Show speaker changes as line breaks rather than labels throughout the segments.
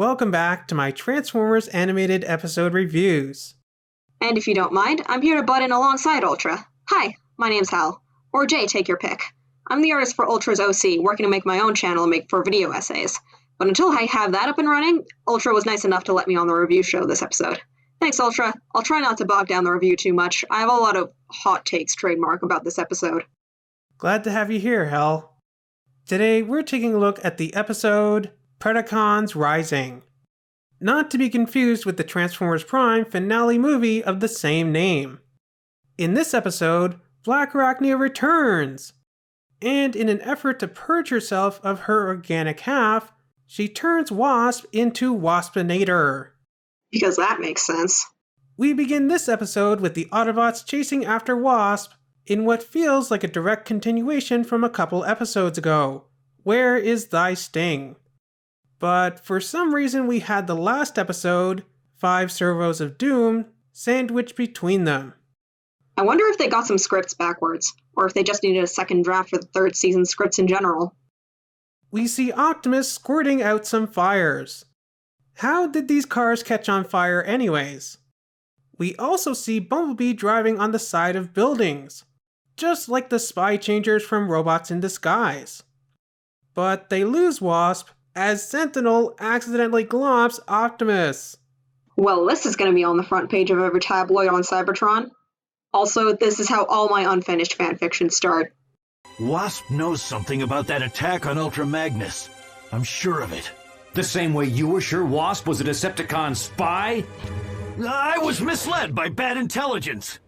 Welcome back to my Transformers animated episode reviews.
And if you don't mind, I'm here to butt in alongside Ultra. Hi, my name's Hal. Or Jay, take your pick. I'm the artist for Ultra's OC, working to make my own channel and make for video essays. But until I have that up and running, Ultra was nice enough to let me on the review show this episode. Thanks, Ultra. I'll try not to bog down the review too much. I have a lot of hot takes trademark about this episode.
Glad to have you here, Hal. Today, we're taking a look at the episode Predacons Rising. Not to be confused with the Transformers Prime finale movie of the same name. In this episode, Blackarachnia returns, and in an effort to purge herself of her organic half, she turns Wasp into Waspinator.
Because that makes sense.
We begin this episode with the Autobots chasing after Wasp in what feels like a direct continuation from a couple episodes ago. Where is thy sting? But for some reason we had the last episode, 5 Servos of Doom, sandwiched between them.
I wonder if they got some scripts backwards, or if they just needed a second draft for the third season scripts in general.
We see Optimus squirting out some fires. How did these cars catch on fire anyways? We also see Bumblebee driving on the side of buildings, just like the spy changers from Robots in Disguise. But they lose Wasp as Sentinel accidentally glops Optimus.
Well, this is going to be on the front page of every tabloid on Cybertron. Also, this is how all my unfinished fanfictions start.
Wasp knows something about that attack on Ultra Magnus. I'm sure of it.
The same way you were sure Wasp was a Decepticon spy?
I was misled by bad intelligence.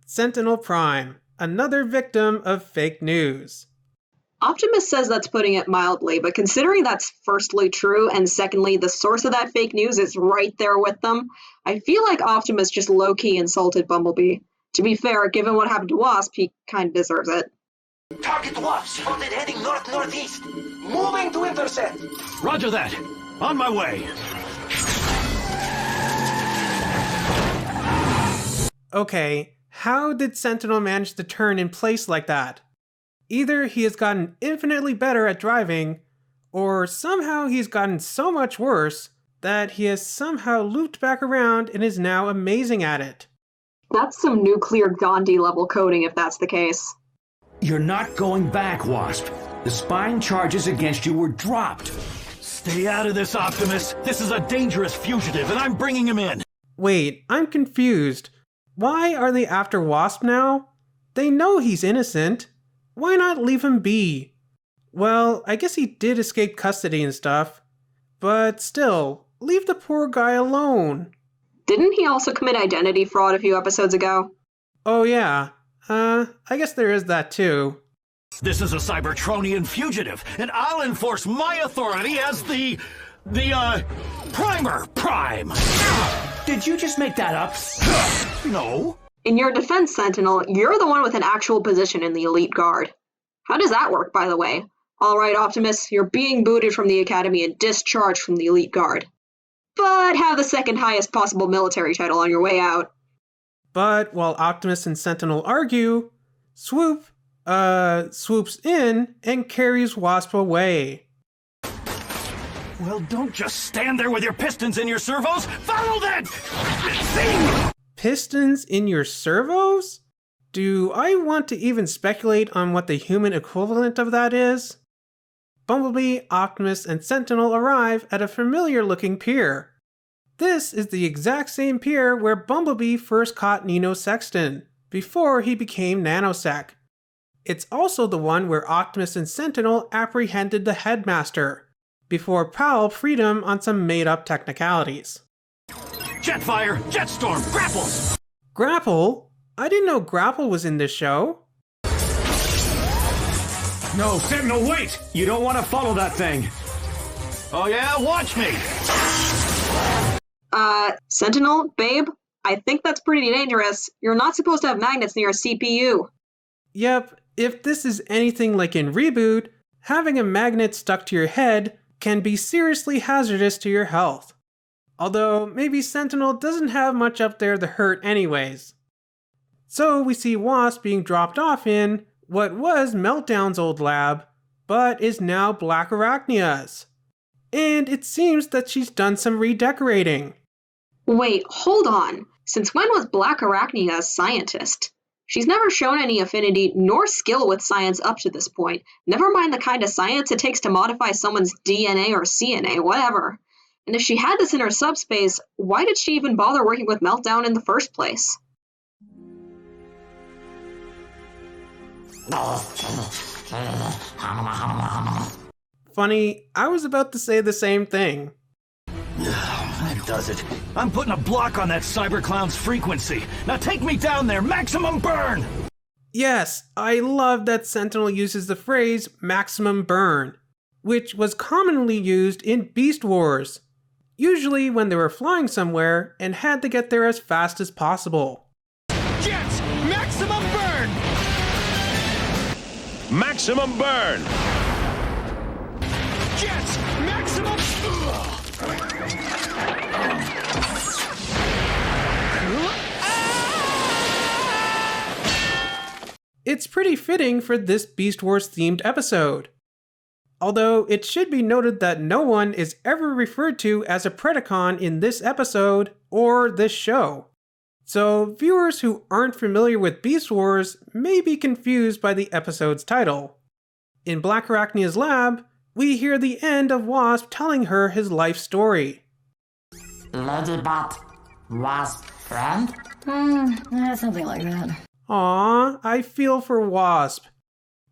Sentinel Prime, another victim of fake news.
Optimus says that's putting it mildly, but considering that's firstly true, and secondly, the source of that fake news is right there with them, I feel like Optimus just low-key insulted Bumblebee. To be fair, given what happened to Wasp, he kind of deserves it.
Target Wasp spotted heading north-northeast. Moving to intercept.
Roger that. On my way.
Okay, how did Sentinel manage to turn in place like that? Either he has gotten infinitely better at driving, or somehow he's gotten so much worse that he has somehow looped back around and is now amazing at it.
That's some nuclear Gandhi level coding if that's the case.
You're not going back, Wasp. The spying charges against you were dropped.
Stay out of this, Optimus. This is a dangerous fugitive, and I'm bringing him in.
Wait, I'm confused. Why are they after Wasp now? They know he's innocent. Why not leave him be? Well, I guess he did escape custody and stuff. But still, leave the poor guy alone.
Didn't he also commit identity fraud a few episodes ago?
Oh yeah. I guess there is that too.
This is a Cybertronian fugitive, and I'll enforce my authority as the Primer Prime.
Did you just make that up?
No.
In your defense, Sentinel, you're the one with an actual position in the Elite Guard. How does that work, by the way? Alright, Optimus, you're being booted from the Academy and discharged from the Elite Guard. But have the second highest possible military title on your way out.
But while Optimus and Sentinel argue, swoops in and carries Wasp away.
Well, don't just stand there with your pistons in your servos. Follow that! Zing!
Pistons in your servos? Do I want to even speculate on what the human equivalent of that is? Bumblebee, Optimus, and Sentinel arrive at a familiar-looking pier. This is the exact same pier where Bumblebee first caught Nino Sexton, before he became Nanosec. It's also the one where Optimus and Sentinel apprehended the Headmaster, before Powell freed him on some made-up technicalities.
Jetfire! Jetstorm! Grapple!
Grapple? I didn't know Grapple was in this show.
No, Sentinel, wait! You don't want to follow that thing.
Oh yeah? Watch me!
Sentinel, babe, I think that's pretty dangerous. You're not supposed to have magnets near a CPU.
Yep, if this is anything like in Reboot, having a magnet stuck to your head can be seriously hazardous to your health. Although, maybe Sentinel doesn't have much up there to hurt anyways. So we see Wasp being dropped off in what was Meltdown's old lab, but is now Blackarachnia's. And it seems that she's done some redecorating.
Wait, hold on. Since when was Blackarachnia a scientist? She's never shown any affinity nor skill with science up to this point. Never mind the kind of science it takes to modify someone's DNA or CNA, whatever. And if she had this in her subspace, why did she even bother working with Meltdown in the first place?
Funny, I was about to say the same thing.
That does it. I'm putting a block on that cyberclown's frequency. Now take me down there, maximum burn!
Yes, I love that Sentinel uses the phrase maximum burn, which was commonly used in Beast Wars, usually when they were flying somewhere and had to get there as fast as possible.
Jets, maximum burn!
Maximum burn!
Jets, maximum...
It's pretty fitting for this Beast Wars themed episode. Although it should be noted that no one is ever referred to as a Predacon in this episode or this show. So viewers who aren't familiar with Beast Wars may be confused by the episode's title. In Blackarachnia's lab, we hear the end of Wasp telling her his life story.
Ladybot, Wasp friend? Something like that.
Aww, I feel for Wasp.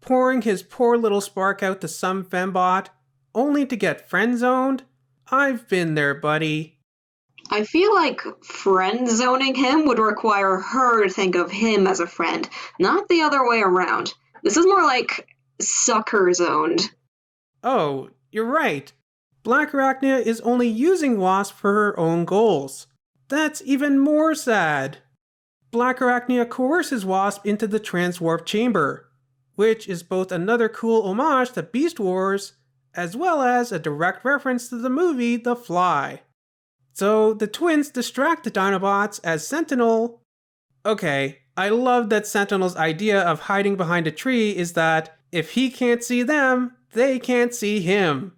Pouring his poor little spark out to some fembot, only to get friend-zoned? I've been there, buddy.
I feel like friend-zoning him would require her to think of him as a friend, not the other way around. This is more like sucker-zoned.
Oh, you're right. Blackarachnia is only using Wasp for her own goals. That's even more sad. Blackarachnia coerces Wasp into the transwarp chamber, which is both another cool homage to Beast Wars, as well as a direct reference to the movie The Fly. So the twins distract the Dinobots as Sentinel... Okay, I love that Sentinel's idea of hiding behind a tree is that if he can't see them, they can't see him.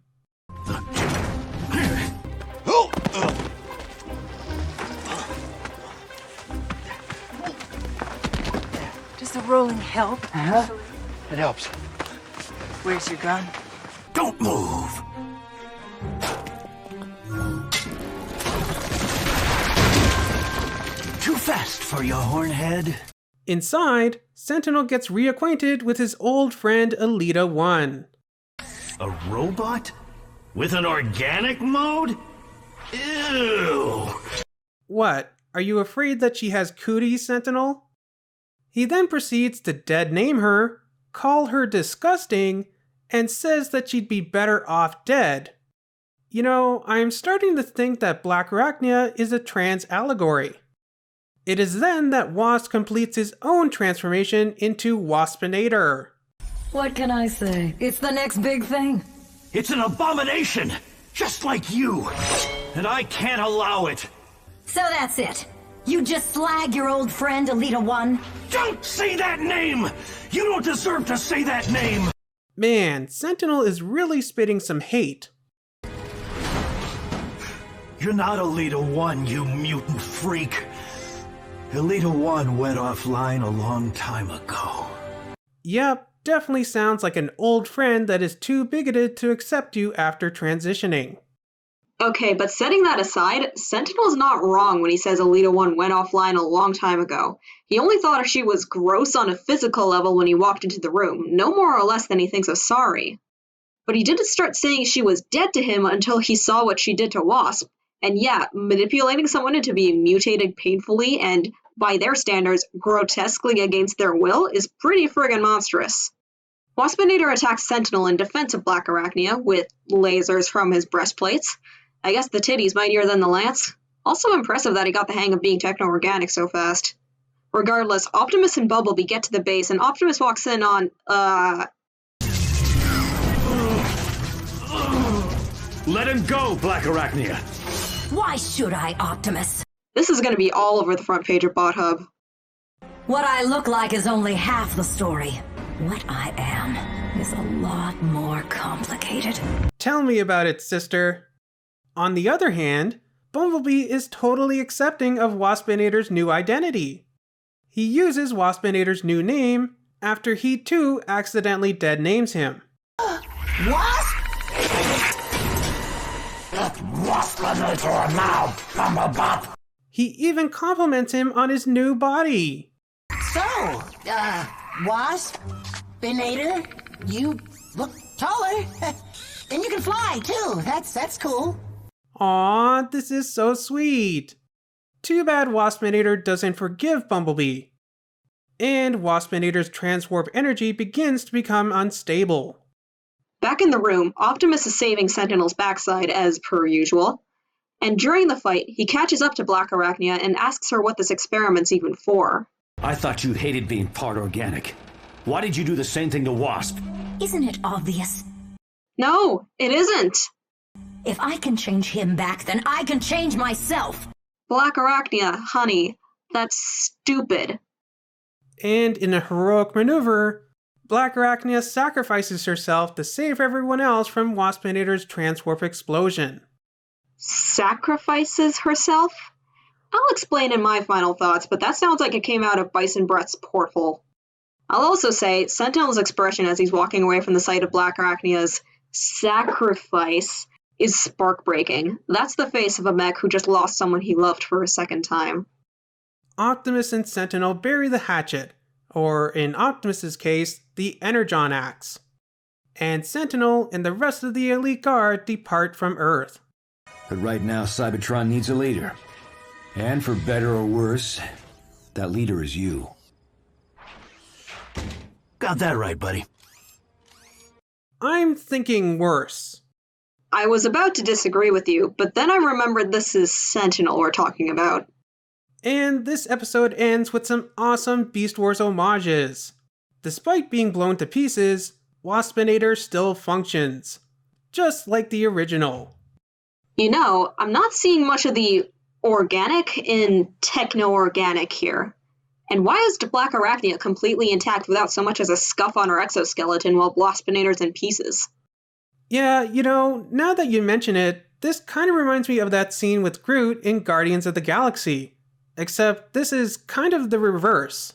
Does the rolling help?
It helps.
Where's your gun?
Don't move! Too fast for you, Hornhead.
Inside, Sentinel gets reacquainted with his old friend Elita 1.
A robot? With an organic mode? Ew!
What, are you afraid that she has cooties, Sentinel? He then proceeds to dead name her, call her disgusting, and says that she'd be better off dead. You know, I'm starting to think that Blackarachnia is a trans allegory. It is then that Wasp completes his own transformation into Waspinator.
What can I say? It's the next big thing.
It's an abomination! Just like you! And I can't allow it!
So that's it. You just slag your old friend, Elita 1?
Don't say that name! You don't deserve to say that name!
Man, Sentinel is really spitting some hate.
You're not Elita 1, you mutant freak. Elita 1 went offline a long time ago.
Yep, definitely sounds like an old friend that is too bigoted to accept you after transitioning.
Okay, but setting that aside, Sentinel's not wrong when he says Elita 1 went offline a long time ago. He only thought she was gross on a physical level when he walked into the room, no more or less than he thinks of sorry. But he didn't start saying she was dead to him until he saw what she did to Wasp. And yeah, manipulating someone into being mutated painfully and, by their standards, grotesquely against their will is pretty friggin' monstrous. Waspinator attacks Sentinel in defense of Blackarachnia with lasers from his breastplates. I guess the titty's mightier than the lance. Also impressive that he got the hang of being techno-organic so fast. Regardless, Optimus and Bumblebee get to the base, and Optimus walks in on,
Let him go, Blackarachnia!
Why should I, Optimus?
This is gonna be all over the front page of BotHub.
What I look like is only half the story. What I am is a lot more complicated.
Tell me about it, sister. On the other hand, Bumblebee is totally accepting of Waspinator's new identity. He uses Waspinator's new name after he too accidentally dead names him.
Wasp? Waspinator now, Bumblebop.
He even compliments him on his new body.
So, Waspinator, you look taller. And you can fly, too. That's cool.
Aw, this is so sweet. Too bad Waspinator doesn't forgive Bumblebee. And Waspinator's transwarp energy begins to become unstable.
Back in the room, Optimus is saving Sentinel's backside as per usual. And during the fight, he catches up to Blackarachnia and asks her what this experiment's even for.
I thought you hated being part organic. Why did you do the same thing to Wasp?
Isn't it obvious?
No, it isn't.
If I can change him back, then I can change myself.
Blackarachnia, honey, that's stupid.
And in a heroic maneuver, Blackarachnia sacrifices herself to save everyone else from Waspinator's transwarp explosion.
Sacrifices herself? I'll explain in my final thoughts, but that sounds like it came out of Bison Brett's porthole. I'll also say Sentinel's expression as he's walking away from the site of Blackarachnia's sacrifice is spark-breaking. That's the face of a mech who just lost someone he loved for a second time.
Optimus and Sentinel bury the hatchet, or in Optimus's case, the Energon axe. And Sentinel and the rest of the Elite Guard depart from Earth.
But right now, Cybertron needs a leader. And for better or worse, that leader is you.
Got that right, buddy.
I'm thinking worse.
I was about to disagree with you, but then I remembered this is Sentinel we're talking about.
And this episode ends with some awesome Beast Wars homages. Despite being blown to pieces, Waspinator still functions, just like the original.
You know, I'm not seeing much of the organic in techno-organic here. And why is Blackarachnia completely intact without so much as a scuff on her exoskeleton while Waspinator's in pieces?
Yeah, you know, now that you mention it, this kind of reminds me of that scene with Groot in Guardians of the Galaxy. Except this is kind of the reverse.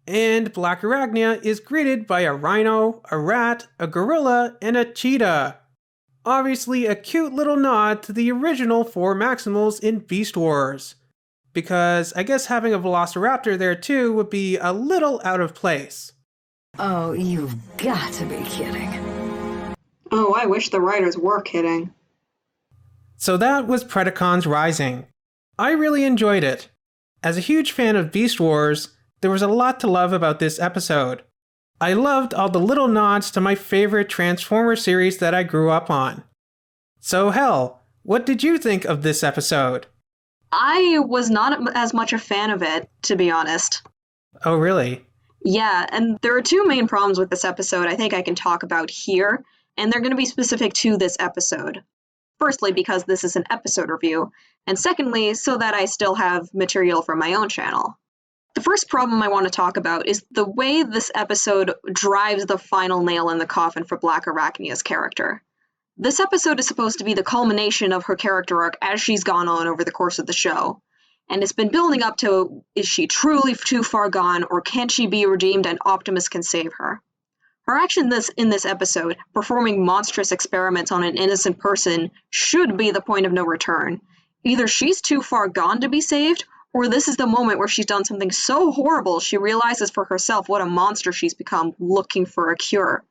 And Blackarachnia is greeted by a rhino, a rat, a gorilla, and a cheetah. Obviously a cute little nod to the original 4 Maximals in Beast Wars. Because I guess having a Velociraptor there too would be a little out of place.
Oh, you've got to be kidding.
Oh, I wish the writers were kidding.
So that was Predacons Rising. I really enjoyed it. As a huge fan of Beast Wars, there was a lot to love about this episode. I loved all the little nods to my favorite Transformer series that I grew up on. So Hel, what did you think of this episode?
I was not as much a fan of it, to be honest.
Oh, really?
Yeah, and there are 2 main problems with this episode I think I can talk about here, and they're going to be specific to this episode. Firstly, because this is an episode review, and secondly, so that I still have material for my own channel. The first problem I want to talk about is the way this episode drives the final nail in the coffin for Blackarachnia's character. This episode is supposed to be the culmination of her character arc as she's gone on over the course of the show, and it's been building up to, is she truly too far gone, or can she be redeemed and Optimus can save her? Her action in this episode, performing monstrous experiments on an innocent person, should be the point of no return. Either she's too far gone to be saved, or this is the moment where she's done something so horrible she realizes for herself what a monster she's become looking for a cure.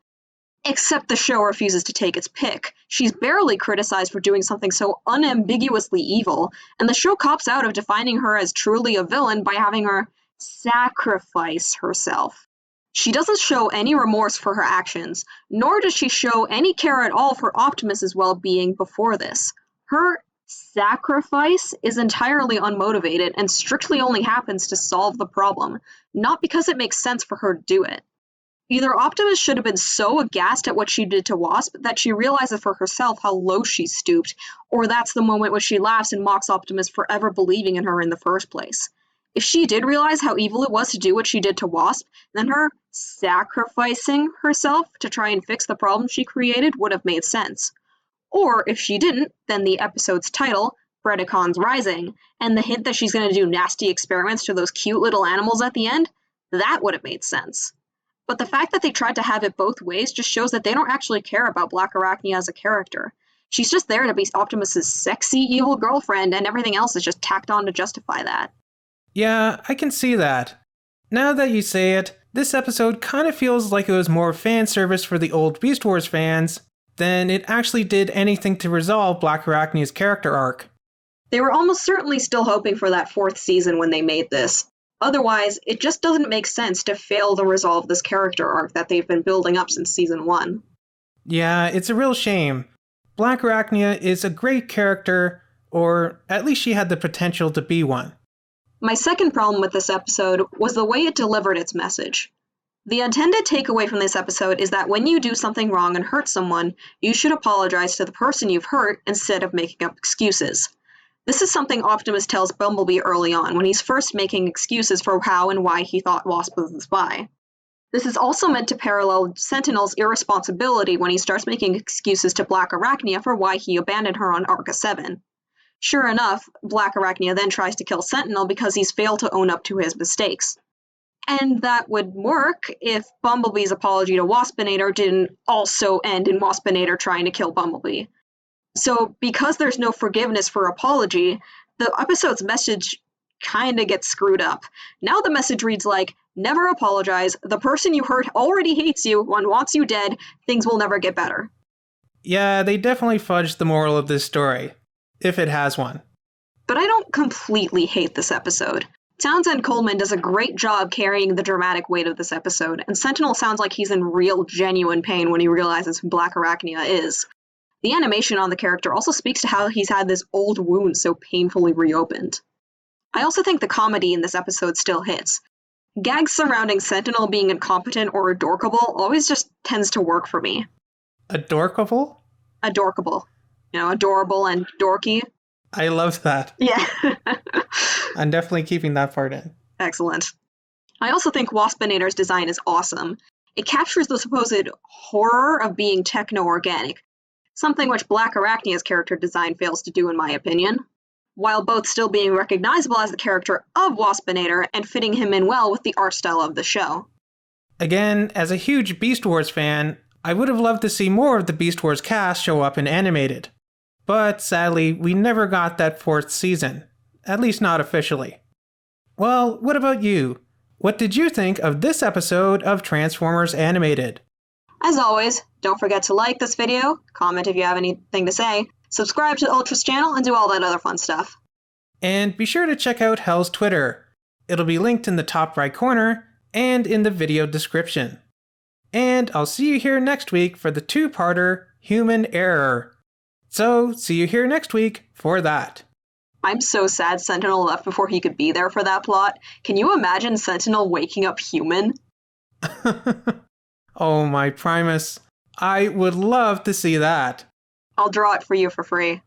Except the show refuses to take its pick. She's barely criticized for doing something so unambiguously evil, and the show cops out of defining her as truly a villain by having her sacrifice herself. She doesn't show any remorse for her actions, nor does she show any care at all for Optimus's well-being before this. Her sacrifice is entirely unmotivated and strictly only happens to solve the problem, not because it makes sense for her to do it. Either Optimus should have been so aghast at what she did to Wasp that she realizes for herself how low she stooped, or that's the moment when she laughs and mocks Optimus for ever believing in her in the first place. If she did realize how evil it was to do what she did to Wasp, then her sacrificing herself to try and fix the problem she created would have made sense. Or if she didn't, then the episode's title, Predacons Rising, and the hint that she's going to do nasty experiments to those cute little animals at the end, that would have made sense. But the fact that they tried to have it both ways just shows that they don't actually care about Blackarachnia as a character. She's just there to be Optimus's sexy evil girlfriend, and everything else is just tacked on to justify that.
Yeah, I can see that. Now that you say it, this episode kind of feels like it was more fan service for the old Beast Wars fans than it actually did anything to resolve Blackarachnia's character arc.
They were almost certainly still hoping for that 4th season when they made this. Otherwise, it just doesn't make sense to fail to resolve this character arc that they've been building up since season 1.
Yeah, it's a real shame. Blackarachnia is a great character, or at least she had the potential to be one.
My second problem with this episode was the way it delivered its message. The intended takeaway from this episode is that when you do something wrong and hurt someone, you should apologize to the person you've hurt instead of making up excuses. This is something Optimus tells Bumblebee early on when he's first making excuses for how and why he thought Wasp was the spy. This is also meant to parallel Sentinel's irresponsibility when he starts making excuses to Blackarachnia for why he abandoned her on Arca 7. Sure enough, Blackarachnia then tries to kill Sentinel because he's failed to own up to his mistakes. And that would work if Bumblebee's apology to Waspinator didn't also end in Waspinator trying to kill Bumblebee. So, because there's no forgiveness for apology, the episode's message kinda gets screwed up. Now the message reads like, never apologize, the person you hurt already hates you and wants you dead, things will never get better.
Yeah, they definitely fudged the moral of this story, if it has one.
But I don't completely hate this episode. Townsend Coleman does a great job carrying the dramatic weight of this episode, and Sentinel sounds like he's in real, genuine pain when he realizes who Blackarachnia is. The animation on the character also speaks to how he's had this old wound so painfully reopened. I also think the comedy in this episode still hits. Gags surrounding Sentinel being incompetent or adorkable always just tends to work for me.
Adorkable?
Adorkable. You know, adorable and dorky.
I love that.
Yeah.
I'm definitely keeping that part in.
Excellent. I also think Waspinator's design is awesome. It captures the supposed horror of being techno-organic, something which Blackarachnia's character design fails to do in my opinion, while both still being recognizable as the character of Waspinator and fitting him in well with the art style of the show.
Again, as a huge Beast Wars fan, I would have loved to see more of the Beast Wars cast show up in animated. But sadly, we never got that 4th season. At least not officially. Well, what about you? What did you think of this episode of Transformers Animated?
As always, don't forget to like this video, comment if you have anything to say, subscribe to the Ultra's channel, and do all that other fun stuff.
And be sure to check out Hell's Twitter. It'll be linked in the top right corner and in the video description. And I'll see you here next week for the 2-parter Human Error. So, see you here next week for that.
I'm so sad Sentinel left before he could be there for that plot. Can you imagine Sentinel waking up human?
Oh my Primus, I would love to see that.
I'll draw it for you for free.